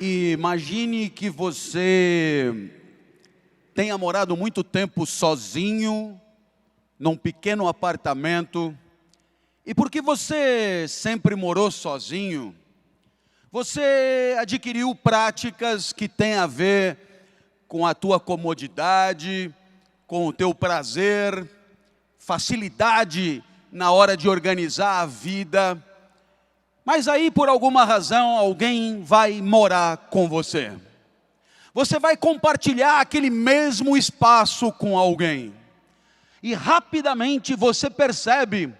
Imagine que você tenha morado muito tempo sozinho, num pequeno apartamento, e porque você sempre morou sozinho, você adquiriu práticas que têm a ver com a tua comodidade, com o teu prazer, facilidade na hora de organizar a vida. Mas aí, por alguma razão, alguém vai morar com você. Você vai compartilhar aquele mesmo espaço com alguém. E rapidamente você percebe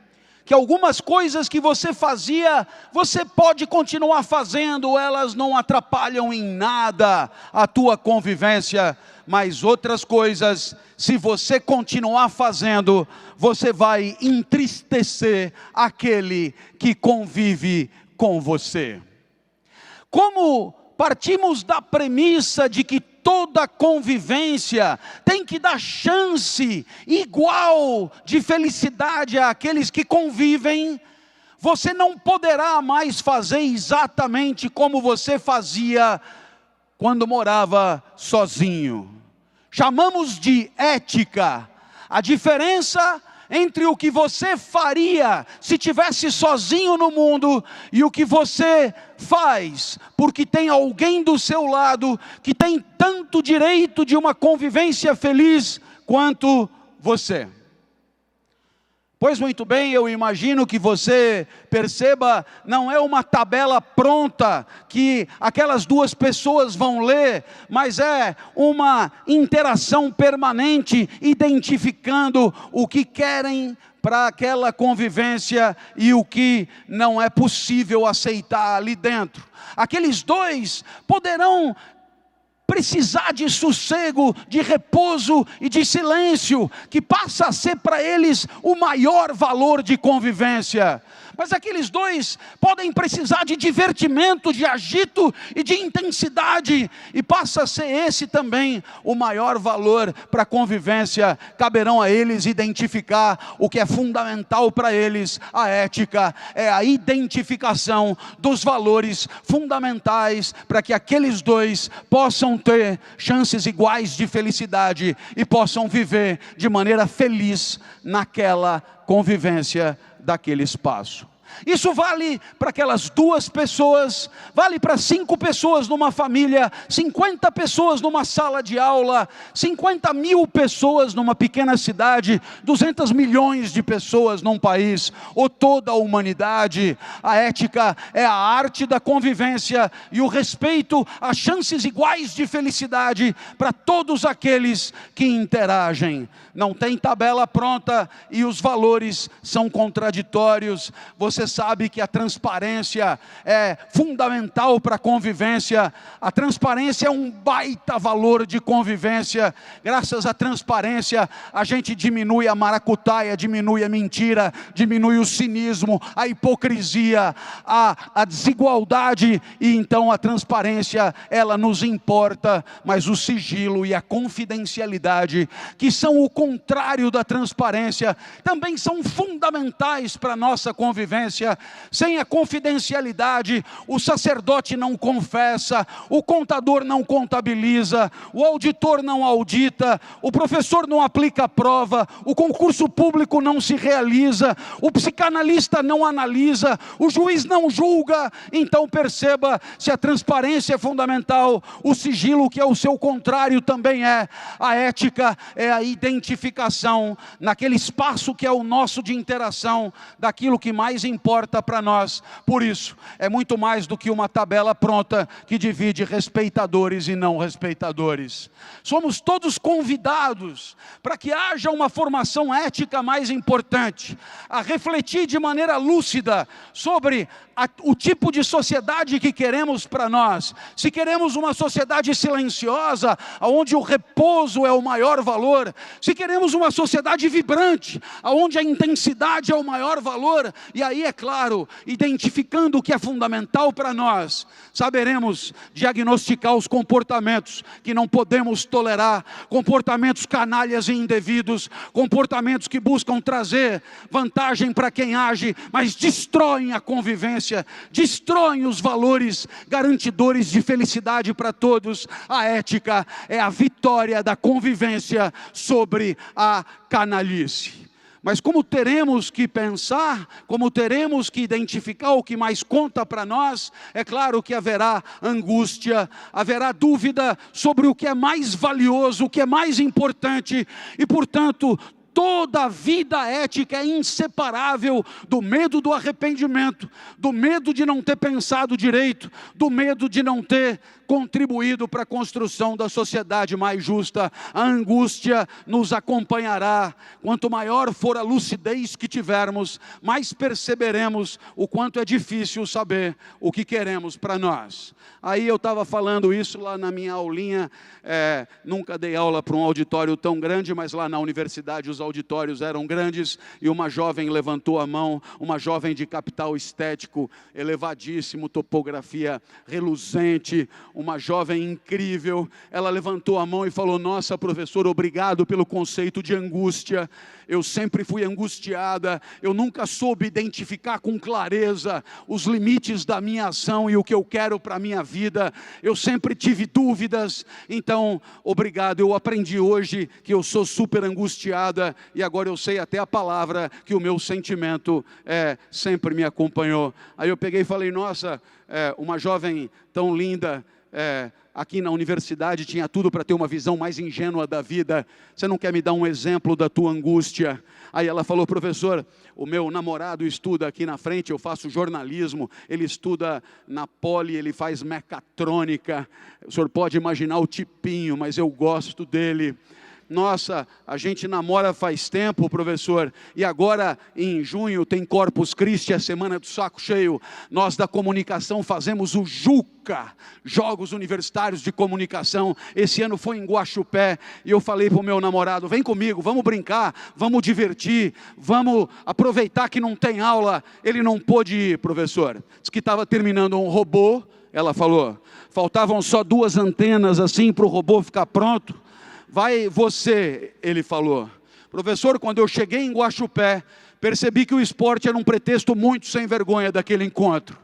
que algumas coisas que você fazia, você pode continuar fazendo, elas não atrapalham em nada a tua convivência. Mas outras coisas, se você continuar fazendo, você vai entristecer aquele que convive com você. Como partimos da premissa de que toda convivência tem que dar chance igual de felicidade àqueles que convivem, você não poderá mais fazer exatamente como você fazia quando morava sozinho. Chamamos de ética a diferença entre o que você faria se tivesse sozinho no mundo e o que você faz porque tem alguém do seu lado que tem tanto direito de uma convivência feliz quanto você. Pois muito bem, eu imagino que você perceba, não é uma tabela pronta que aquelas duas pessoas vão ler, mas é uma interação permanente, identificando o que querem para aquela convivência e o que não é possível aceitar ali dentro. Aqueles dois poderão precisar de sossego, de repouso e de silêncio, que passa a ser para eles o maior valor de convivência. Mas aqueles dois podem precisar de divertimento, de agito e de intensidade, e passa a ser esse também o maior valor para a convivência. Caberão a eles identificar o que é fundamental para eles. A ética é a identificação dos valores fundamentais para que aqueles dois possam ter chances iguais de felicidade e possam viver de maneira feliz naquela convivência daquele espaço. Isso vale para aquelas duas pessoas, vale para 5 pessoas numa família, 50 pessoas numa sala de aula, 50 mil pessoas numa pequena cidade, 200 milhões de pessoas num país, ou toda a humanidade. A ética é a arte da convivência e o respeito às chances iguais de felicidade para todos aqueles que interagem. Não tem tabela pronta e os valores são contraditórios. Você sabe que a transparência é fundamental para a convivência. A transparência é um baita valor de convivência. Graças à transparência, a gente diminui a maracutaia, diminui a mentira, diminui o cinismo, a hipocrisia, a desigualdade. E então a transparência, ela nos importa, mas o sigilo e a confidencialidade, que são o contrário da transparência, também são fundamentais para a nossa convivência. Sem a confidencialidade, o sacerdote não confessa, o contador não contabiliza, o auditor não audita, o professor não aplica a prova, o concurso público não se realiza, o psicanalista não analisa, o juiz não julga. Então perceba, se a transparência é fundamental, o sigilo, que é o seu contrário, também é. A ética é a identificação naquele espaço que é o nosso de interação, daquilo que mais importa para nós. Por isso, é muito mais do que uma tabela pronta que divide respeitadores e não respeitadores. Somos todos convidados para que haja uma formação ética mais importante, a refletir de maneira lúcida sobre o tipo de sociedade que queremos para nós. Se queremos uma sociedade silenciosa, onde o repouso é o maior valor, se queremos uma sociedade vibrante, onde a intensidade é o maior valor, e aí, é claro, identificando o que é fundamental para nós, saberemos diagnosticar os comportamentos que não podemos tolerar, comportamentos canalhas e indevidos, comportamentos que buscam trazer vantagem para quem age, mas destroem a convivência convivência, destroem os valores garantidores de felicidade para todos. A ética é a vitória da convivência sobre a canalice. Mas como teremos que pensar, como teremos que identificar o que mais conta para nós, é claro que haverá angústia, haverá dúvida sobre o que é mais valioso, o que é mais importante, e portanto, toda a vida ética é inseparável do medo do arrependimento, do medo de não ter pensado direito, do medo de não ter contribuído para a construção da sociedade mais justa. A angústia nos acompanhará. Quanto maior for a lucidez que tivermos, mais perceberemos o quanto é difícil saber o que queremos para nós. Aí eu estava falando isso lá na minha aulinha, nunca dei aula para um auditório tão grande, mas lá na universidade os auditórios eram grandes, e uma jovem levantou a mão, uma jovem de capital estético elevadíssimo, topografia reluzente, uma jovem incrível. Ela levantou a mão e falou: nossa, professor, obrigado pelo conceito de angústia. Eu sempre fui angustiada, eu nunca soube identificar com clareza os limites da minha ação e o que eu quero para a minha vida. Eu sempre tive dúvidas, então, obrigado. Eu aprendi hoje que eu sou super angustiada, e agora eu sei até a palavra que o meu sentimento sempre me acompanhou. Aí eu peguei e falei: nossa, uma jovem tão linda, aqui na universidade tinha tudo para ter uma visão mais ingênua da vida. Você não quer me dar um exemplo da tua angústia? Aí ela falou: professor, o meu namorado estuda aqui na frente, eu faço jornalismo, ele estuda na Poli, ele faz mecatrônica. O senhor pode imaginar o tipinho, mas eu gosto dele. Nossa, a gente namora faz tempo, professor, e agora em junho tem Corpus Christi, a semana do saco cheio. Nós da comunicação fazemos o JUCA, Jogos Universitários de Comunicação. Esse ano foi em Guaxupé, e eu falei para o meu namorado: vem comigo, vamos brincar, vamos divertir, vamos aproveitar que não tem aula. Ele não pôde ir, professor, disse que estava terminando um robô. Ela falou, faltavam só 2 antenas assim para o robô ficar pronto. Vai você, ele falou. Professor, quando eu cheguei em Guaxupé, percebi que o esporte era um pretexto muito sem vergonha daquele encontro.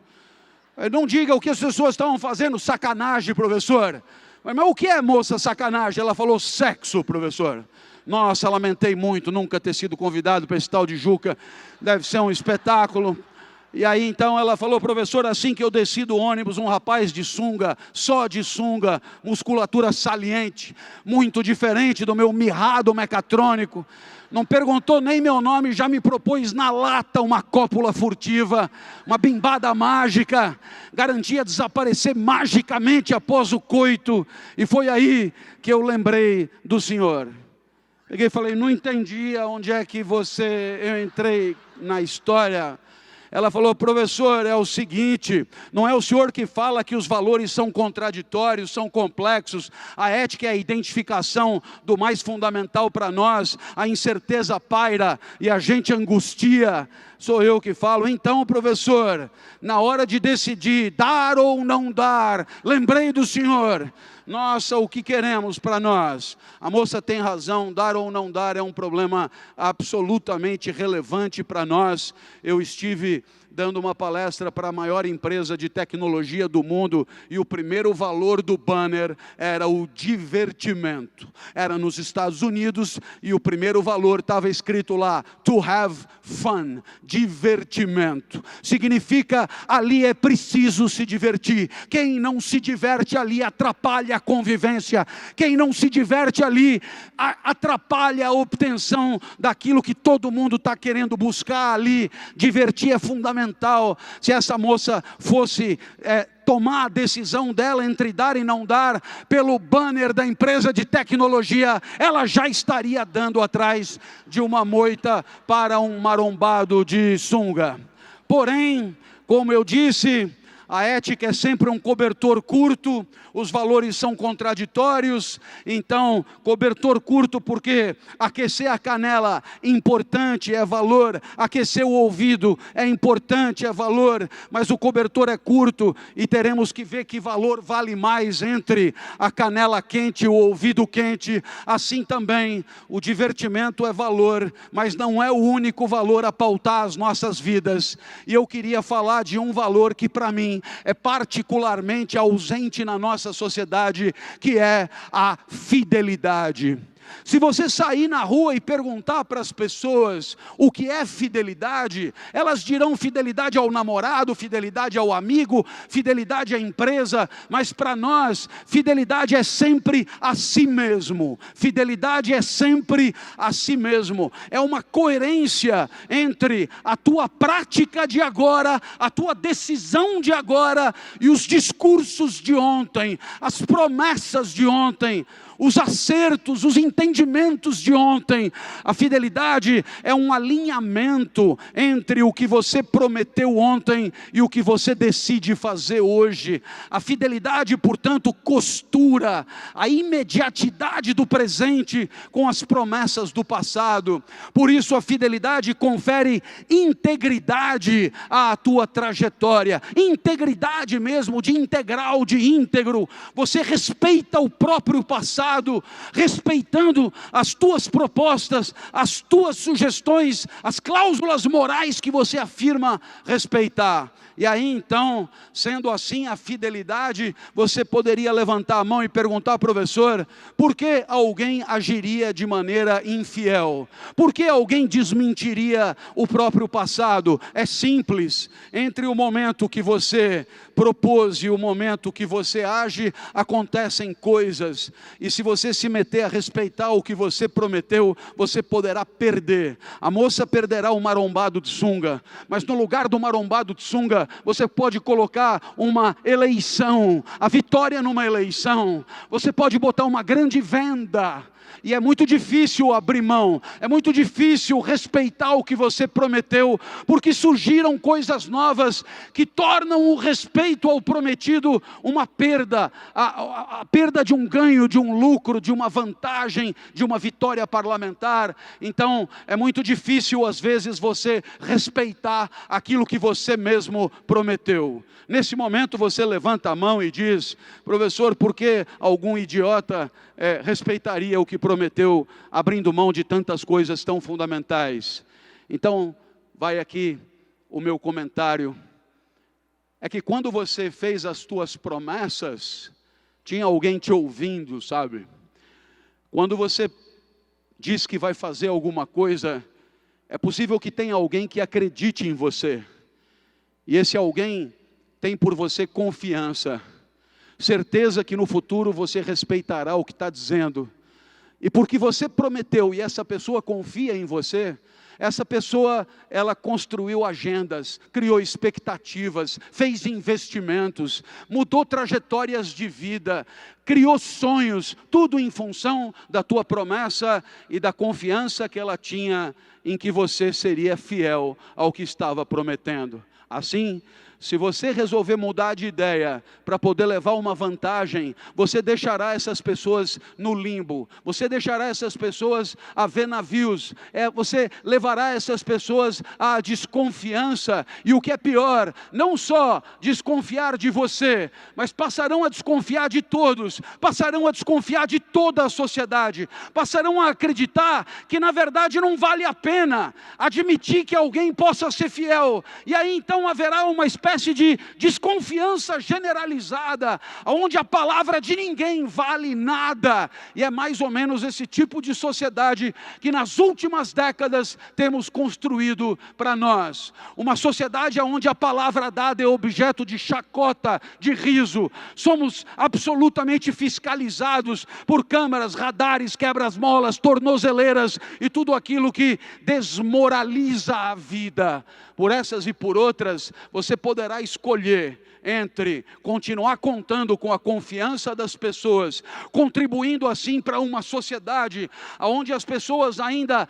Não diga o que as pessoas estavam fazendo, sacanagem, professor. Mas o que é, moça, sacanagem? Ela falou: sexo, professor. Nossa, lamentei muito nunca ter sido convidado para esse tal de Juca, deve ser um espetáculo. E aí então ela falou: professor, assim que eu desci do ônibus, um rapaz de sunga, só de sunga, musculatura saliente, muito diferente do meu mirrado mecatrônico, não perguntou nem meu nome, já me propôs na lata uma cópula furtiva, uma bimbada mágica, garantia desaparecer magicamente após o coito. E foi aí que eu lembrei do senhor. Peguei e falei: não entendi aonde é que eu entrei na história. Ela falou: professor, é o seguinte, não é o senhor que fala que os valores são contraditórios, são complexos, a ética é a identificação do mais fundamental para nós, a incerteza paira e a gente angustia. Sou eu que falo. Então, professor, na hora de decidir dar ou não dar, lembrei do senhor. Nossa, o que queremos para nós? A moça tem razão, dar ou não dar é um problema absolutamente relevante para nós. Eu estive dando uma palestra para a maior empresa de tecnologia do mundo, e o primeiro valor do banner era o divertimento. Era nos Estados Unidos, e o primeiro valor estava escrito lá: to have fun, divertimento. Significa, ali é preciso se divertir. Quem não se diverte ali atrapalha a convivência. Quem não se diverte ali atrapalha a obtenção daquilo que todo mundo está querendo buscar ali. Divertir é fundamental. Se essa moça fosse tomar a decisão dela entre dar e não dar pelo banner da empresa de tecnologia, ela já estaria dando atrás de uma moita para um marombado de sunga. Porém, como eu disse, A ética é sempre um cobertor curto, os valores são contraditórios. Então, cobertor curto porque aquecer a canela importante, é valor. Aquecer o ouvido é importante, é valor. Mas o cobertor é curto e teremos que ver que valor vale mais entre a canela quente e o ouvido quente. Assim também, o divertimento é valor, mas não é o único valor a pautar as nossas vidas. E eu queria falar de um valor que para mim é particularmente ausente na nossa sociedade, que é a fidelidade. Se você sair na rua e perguntar para as pessoas o que é fidelidade, elas dirão fidelidade ao namorado, fidelidade ao amigo, fidelidade à empresa, mas para nós, fidelidade é sempre a si mesmo. Fidelidade é sempre a si mesmo. É uma coerência entre a tua prática de agora, a tua decisão de agora e os discursos de ontem, as promessas de ontem, os acertos, os entendimentos de ontem. A fidelidade é um alinhamento entre o que você prometeu ontem e o que você decide fazer hoje. A fidelidade, portanto, costura a imediatidade do presente com as promessas do passado. Por isso a fidelidade confere integridade à tua trajetória. Integridade mesmo, de integral, de íntegro. Você respeita o próprio passado, respeitando as tuas propostas, as tuas sugestões, as cláusulas morais que você afirma respeitar. E aí então, sendo assim a fidelidade, você poderia levantar a mão e perguntar, professor, por que alguém agiria de maneira infiel? Por que alguém desmentiria o próprio passado? É simples, entre o momento que você propôs e o momento que você age, acontecem coisas. E se você se meter a respeitar o que você prometeu, você poderá perder. A moça perderá o marombado de sunga, mas no lugar do marombado de sunga, você pode colocar uma eleição, a vitória numa eleição. Você pode botar uma grande venda. E é muito difícil abrir mão, é muito difícil respeitar o que você prometeu, porque surgiram coisas novas que tornam o respeito ao prometido uma perda, a perda de um ganho, de um lucro, de uma vantagem, de uma vitória parlamentar. Então é muito difícil às vezes você respeitar aquilo que você mesmo prometeu. Nesse momento você levanta a mão e diz, professor, por que algum idiota respeitaria o que prometeu, abrindo mão de tantas coisas tão fundamentais? Então, vai aqui o meu comentário. É que quando você fez as tuas promessas, tinha alguém te ouvindo, sabe? Quando você diz que vai fazer alguma coisa, é possível que tenha alguém que acredite em você. E esse alguém tem por você confiança, certeza que no futuro você respeitará o que está dizendo. E porque você prometeu e essa pessoa confia em você, essa pessoa, ela construiu agendas, criou expectativas, fez investimentos, mudou trajetórias de vida, criou sonhos, tudo em função da tua promessa e da confiança que ela tinha em que você seria fiel ao que estava prometendo. Assim, se você resolver mudar de ideia para poder levar uma vantagem, você deixará essas pessoas no limbo, você deixará essas pessoas a ver navios, você levará essas pessoas à desconfiança, e o que é pior, não só desconfiar de você, mas passarão a desconfiar de todos, passarão a desconfiar de toda a sociedade, passarão a acreditar que na verdade não vale a pena admitir que alguém possa ser fiel, e aí então haverá uma espécie de desconfiança generalizada, onde a palavra de ninguém vale nada. E é mais ou menos esse tipo de sociedade que nas últimas décadas temos construído para nós. Uma sociedade onde a palavra dada é objeto de chacota, de riso. Somos absolutamente fiscalizados por câmeras, radares, quebras-molas, tornozeleiras e tudo aquilo que desmoraliza a vida. Por essas e por outras, você poderá poderá escolher entre continuar contando com a confiança das pessoas, contribuindo assim para uma sociedade onde as pessoas ainda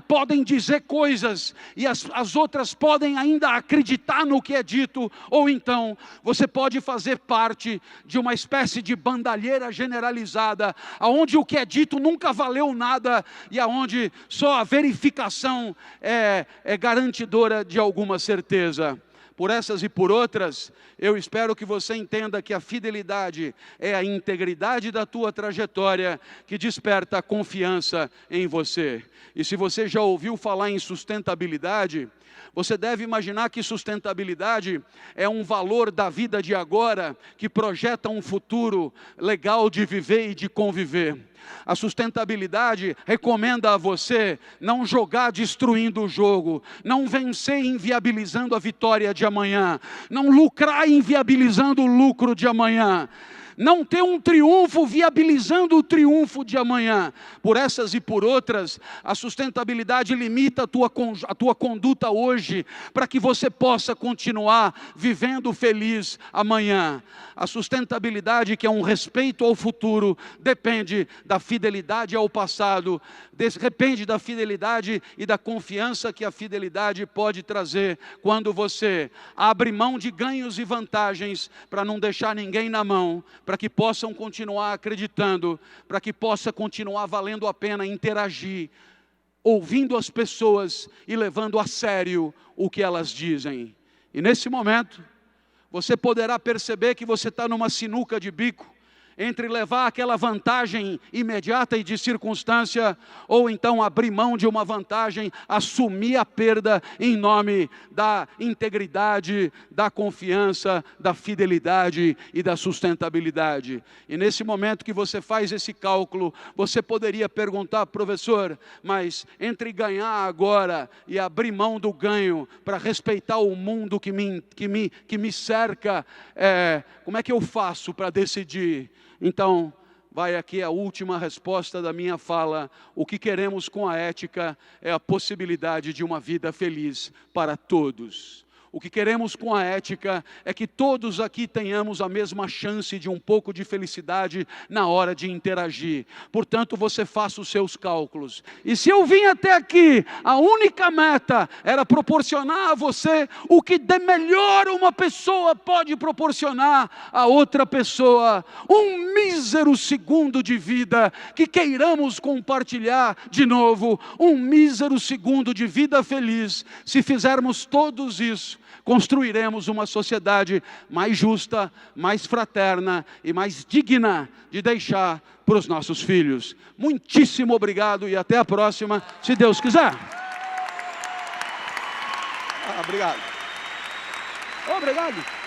podem dizer coisas e as outras podem ainda acreditar no que é dito, ou então você pode fazer parte de uma espécie de bandalheira generalizada, onde o que é dito nunca valeu nada e onde só a verificação é garantidora de alguma certeza. Por essas e por outras, eu espero que você entenda que a fidelidade é a integridade da tua trajetória que desperta a confiança em você. E se você já ouviu falar em sustentabilidade, você deve imaginar que sustentabilidade é um valor da vida de agora que projeta um futuro legal de viver e de conviver. A sustentabilidade recomenda a você não jogar destruindo o jogo, não vencer inviabilizando a vitória de amanhã, não lucrar inviabilizando o lucro de amanhã, não ter um triunfo viabilizando o triunfo de amanhã. Por essas e por outras, a sustentabilidade limita a tua conduta hoje, para que você possa continuar vivendo feliz amanhã. A sustentabilidade, que é um respeito ao futuro, depende da fidelidade ao passado, depende da fidelidade e da confiança que a fidelidade pode trazer, quando você abre mão de ganhos e vantagens, para não deixar ninguém na mão, para que possam continuar acreditando, para que possa continuar valendo a pena interagir, ouvindo as pessoas e levando a sério o que elas dizem. E nesse momento, você poderá perceber que você está numa sinuca de bico, entre levar aquela vantagem imediata e de circunstância, ou então abrir mão de uma vantagem, assumir a perda em nome da integridade, da confiança, da fidelidade e da sustentabilidade. E nesse momento que você faz esse cálculo, você poderia perguntar: professor, mas entre ganhar agora e abrir mão do ganho para respeitar o mundo que me cerca, como é que eu faço para decidir? Então, vai aqui a última resposta da minha fala. O que queremos com a ética é a possibilidade de uma vida feliz para todos. O que queremos com a ética é que todos aqui tenhamos a mesma chance de um pouco de felicidade na hora de interagir. Portanto, você faça os seus cálculos. E se eu vim até aqui, a única meta era proporcionar a você o que de melhor uma pessoa pode proporcionar a outra pessoa, um mísero segundo de vida que queiramos compartilhar de novo, um mísero segundo de vida feliz. Se fizermos todos isso, construiremos uma sociedade mais justa, mais fraterna e mais digna de deixar para os nossos filhos. Muitíssimo obrigado e até a próxima, se Deus quiser. Obrigado. Obrigado.